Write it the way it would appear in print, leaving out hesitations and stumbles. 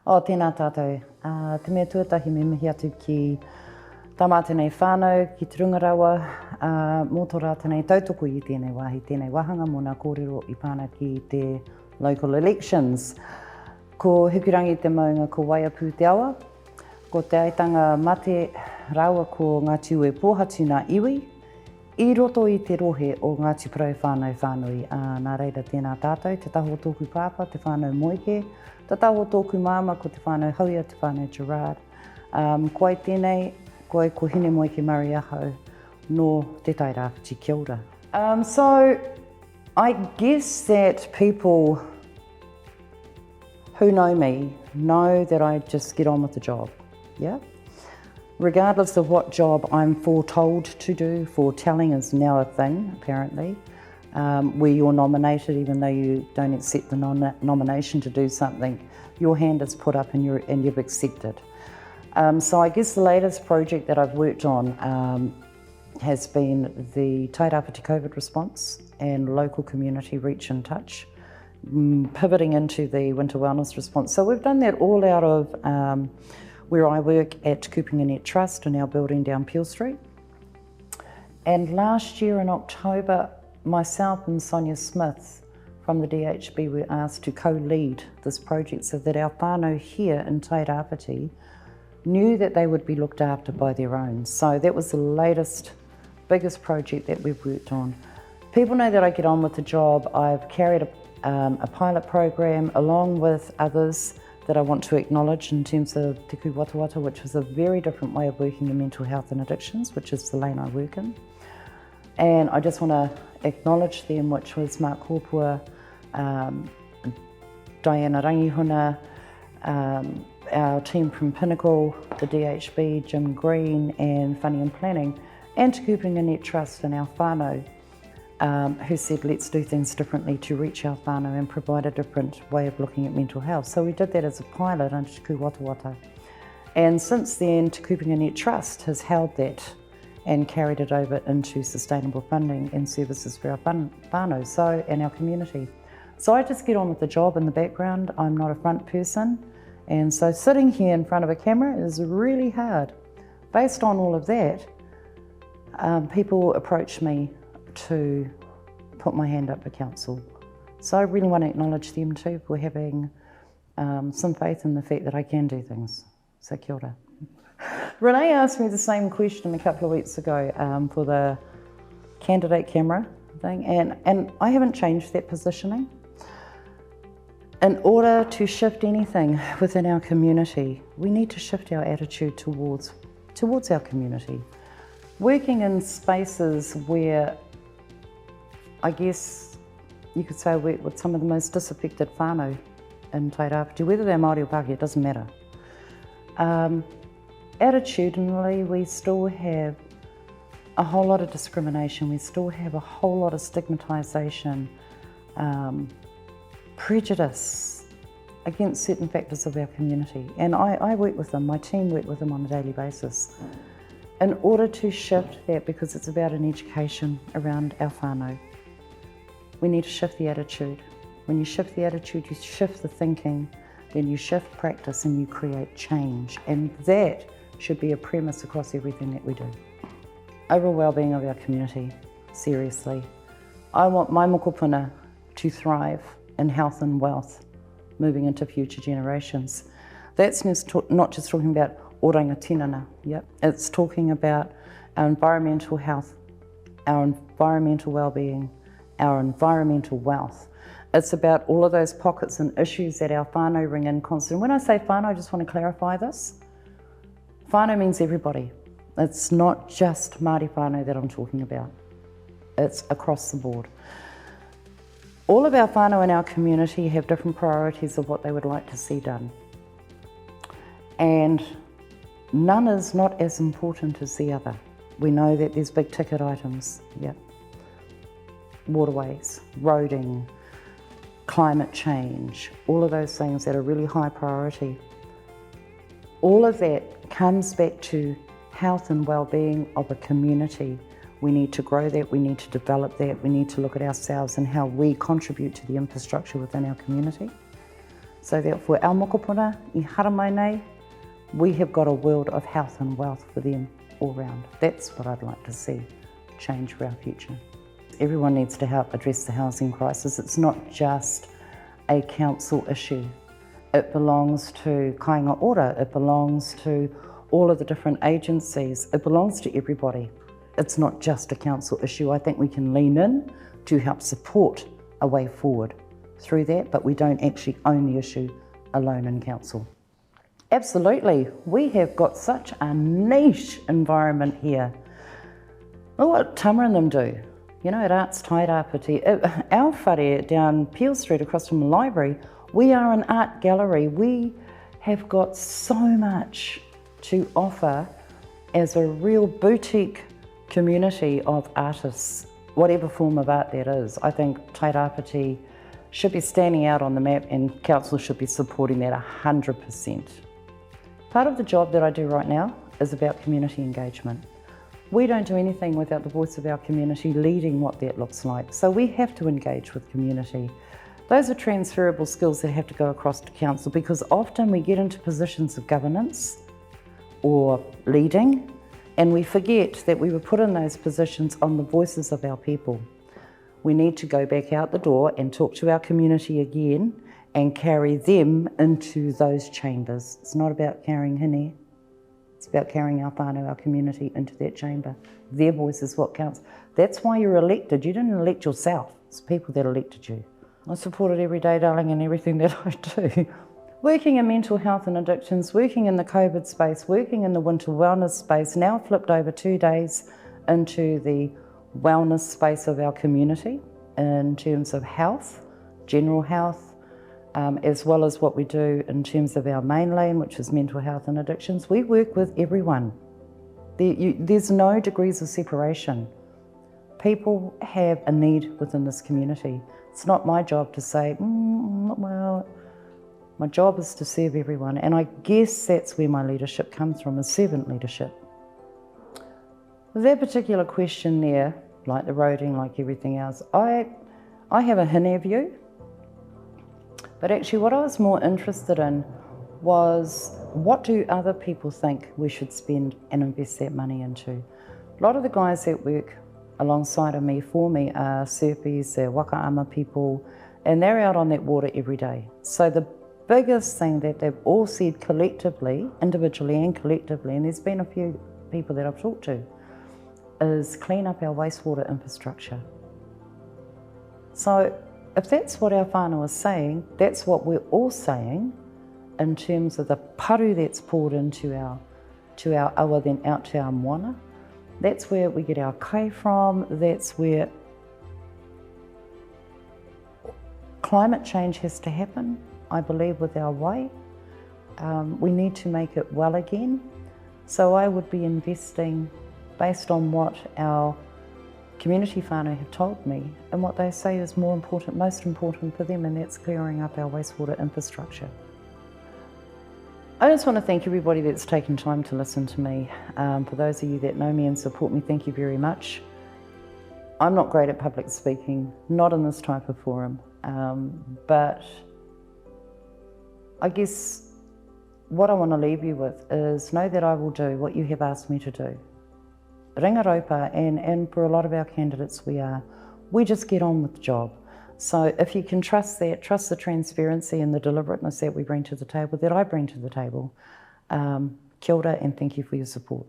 Tēnā tātou. Te mea tuatahi me mihi atu ki tamā tēnei whānau, ki te rungarawa, mō tō rā tēnei tautoko i tēnei wāhi, tēnei wahanga mō nā kōrero i pāna ki te local elections. Ko hikurangi te maunga ko Waiapu te awa, ko te aitanga mate rawa ko Ngati ue pōhatu nā iwi, i roto i te rohe o Ngati Porou whānau whānui. Nā reira tēnā tātou, te taho tōku pāpā, te whānau Moeke, te taho tōku māma ko te whānau Hauia, te whānau Gerard. Koe tēnei, koe ko Hine Moeke-Murray ahau, no te Tairāwhiti, kia ora. So, I guess that people who know me know that I just get on with the job, yeah? Regardless of what job I'm foretold to do, foretelling is now a thing, apparently, where you're nominated even though you don't accept the nomination to do something, your hand is put up and you've accepted. So I guess the latest project that I've worked on has been the Tairawhiti COVID response and local community reach and touch, pivoting into the winter wellness response. So we've done that all out of where I work at Ngati Trust in our building down Peel Street. And last year in October, myself and Sonia Smith from the DHB were asked to co-lead this project so that our whānau here in Tairāwhiti knew that they would be looked after by their own. So that was the latest, biggest project that we've worked on. People know that I get on with the job. I've carried a pilot program along with others that I want to acknowledge in terms of Te Kuwatawata, which is a very different way of working in mental health and addictions, which is the lane I work in. And I just want to acknowledge them, which was Mark Hōpua, Diana Rangihuna, our team from Pinnacle, the DHB, Jim Green and Funny and Planning, and Te Ngati Trust and our whānau, who said let's do things differently to reach our whānau and provide a different way of looking at mental health. So we did that as a pilot under Te Kuwatawata. And since then, Te Ngati Trust has held that and carried it over into sustainable funding and services for our whānau and our community. So I just get on with the job in the background. I'm not a front person. And so sitting here in front of a camera is really hard. Based on all of that, people approach me to put my hand up for council. So I really want to acknowledge them too for having some faith in the fact that I can do things. So kia ora. Renee asked me the same question a couple of weeks ago for the candidate camera thing, and I haven't changed that positioning. In order to shift anything within our community, we need to shift our attitude towards our community. Working in spaces where I guess you could say I work with some of the most disaffected whānau in Tairāwhiti, whether they're Māori or Pākehā, it doesn't matter. Attitudinally, we still have a whole lot of discrimination, we still have a whole lot of stigmatisation, prejudice against certain factors of our community. And I work with them, my team work with them on a daily basis. In order to shift that, because it's about an education around our whānau, we need to shift the attitude. When you shift the attitude, you shift the thinking, then you shift practice and you create change. And that should be a premise across everything that we do. Overall well-being of our community, seriously. I want my mokopuna to thrive in health and wealth moving into future generations. That's not just talking about oranga tinana, yep. It's talking about our environmental health, our environmental well-being, our environmental wealth. It's about all of those pockets and issues that our whānau ring in constantly. When I say whānau, I just want to clarify this. Whānau means everybody. It's not just Māori whānau that I'm talking about. It's across the board. All of our whānau in our community have different priorities of what they would like to see done. And none is not as important as the other. We know that there's big ticket items, yep. Waterways, roading, climate change, all of those things that are really high priority. All of that comes back to health and well-being of a community. We need to grow that, we need to develop that, we need to look at ourselves and how we contribute to the infrastructure within our community. so that for our mokopuna I haramai nei, we have got a world of health and wealth for them all round. That's what I'd like to see change for our future. Everyone needs to help address the housing crisis. It's not just a council issue. It belongs to kāinga ora, it belongs to all of the different agencies, it belongs to everybody. It's not just a council issue. I think we can lean in to help support a way forward through that, but we don't actually own the issue alone in council. Absolutely, we have got such a niche environment here. Look what Tama and them do. You know, at Arts Tairāwhiti, our whare down Peel Street across from the library, we are an art gallery. We have got so much to offer as a real boutique community of artists, whatever form of art that is. I think Tairāwhiti should be standing out on the map and council should be supporting that 100%. Part of the job that I do right now is about community engagement. We don't do anything without the voice of our community leading what that looks like. So we have to engage with community. Those are transferable skills that have to go across to council, because often we get into positions of governance or leading and we forget that we were put in those positions on the voices of our people. We need to go back out the door and talk to our community again and carry them into those chambers. It's not about carrying hine. It's about carrying our whānau, our community, into that chamber. Their voice is what counts. That's why you're elected. You didn't elect yourself. It's people that elected you. I support it every day, darling, in everything that I do. Working in mental health and addictions, working in the COVID space, working in the winter wellness space, now flipped over 2 days into the wellness space of our community in terms of health, general health, as well as what we do in terms of our main lane, which is mental health and addictions. We work with everyone. There's no degrees of separation. People have a need within this community. It's not my job to say, well, my job is to serve everyone. And I guess that's where my leadership comes from, is servant leadership. With that particular question there, like the roading, like everything else, I have a hine view. But actually what I was more interested in was, what do other people think we should spend and invest that money into? A lot of the guys that work alongside of me, for me, are surfies, they're wakaama people, and they're out on that water every day. So the biggest thing that they've all said collectively, individually and collectively, and there's been a few people that I've talked to, is clean up our wastewater infrastructure. So if that's what our whānau is saying, that's what we're all saying in terms of the paru that's poured into our awa, then out to our moana. That's where we get our kai from. That's where climate change has to happen, I believe, with our wai. We need to make it well again. So I would be investing based on what our community whānau have told me and what they say is most important for them, and that's clearing up our wastewater infrastructure. I just want to thank everybody that's taken time to listen to me. For those of you that know me and support me, thank you very much. I'm not great at public speaking, not in this type of forum, but I guess what I want to leave you with is know that I will do what you have asked me to do. Ringaropa, and for a lot of our candidates we just get on with the job. So if you can trust that, trust the transparency and the deliberateness that we bring to the table, that I bring to the table, kia ora and thank you for your support.